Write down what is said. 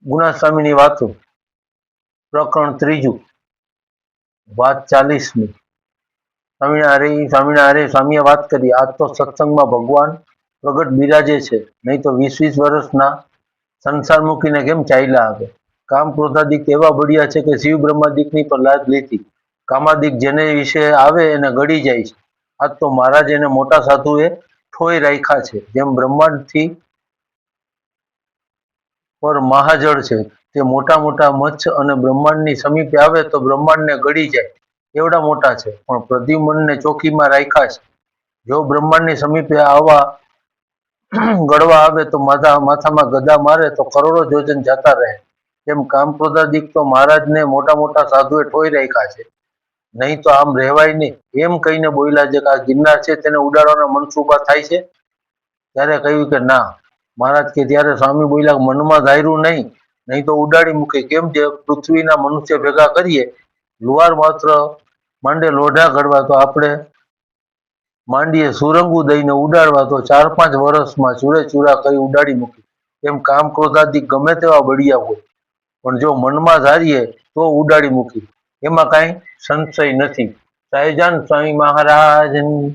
ગુણાસ્વામીની વાતો પ્રકરણ 3 વાત 40મી। સ્વામીએ વાત કરી, આજ તો સત્સંગમાં ભગવાન પ્રગટ બિરાજે છે, નહીં તો 20 વર્ષના સંસાર મૂકીને કેમ ચાલ્યા આવે। કામ ક્રોધાદિક એવા બળ્યા છે કે શિવ બ્રહ્માદિકની પર લાજ લીધી। કામાદિક જેને વિશે આવે એને ગળી જાય છે। આજ તો મહારાજ એને મોટા સાધુએ ઠોઈ રાખ્યા છે। જેમ બ્રહ્માંડથી પર મહાજળ છે, તે મોટા મોટા મચ્છ અને બ્રહ્માંડની સમીપે આવે તો બ્રહ્માંડને ગળી જાય એવડા મોટા છે, પણ પ્રદ્યુમ્નને ચોકીમાં રાખ્યા છે। જો બ્રહ્માંડની સમીપે આવા ગળવા આવે તો માથામાં ગદા મારે તો કરોડો યોજન જતા રહે। તેમ કામ ક્રોધાદિક તો મહારાજને મોટા મોટા સાધુએ ઠોઈ રાખ્યા છે, નહીં તો આમ રહેવાય નહીં। એમ કહીને બોલ્યા છે કે આ ગિરનાર છે તેને ઉડાડવાના મનસુબા થાય છે। ત્યારે કહ્યું કે ના મહારાજ કે ત્યારે સ્વામી બોલ્યા, મનમાં ધાર્યું નહીં તો ઉડાડી મૂકે। કેમ જે પૃથ્વીના મનુષ્ય ભેગા કરીએ, લુહાર માત્ર માંડે લોઢા ઘડવા તો આપણે માંડીએ સુરંગું દઈને ઉડાડવા તો 4-5 વર્ષમાં ચૂરે ચૂરા કરી ઉડાડી મૂકી। તેમ કામ ક્રોધાદિક ગમે તેવા બળિયા હોય, પણ જો મનમાં ધારીએ તો ઉડાડી મૂકી, એમાં કાંઈ સંશય નથી। સહજાન સ્વામી મહારાજની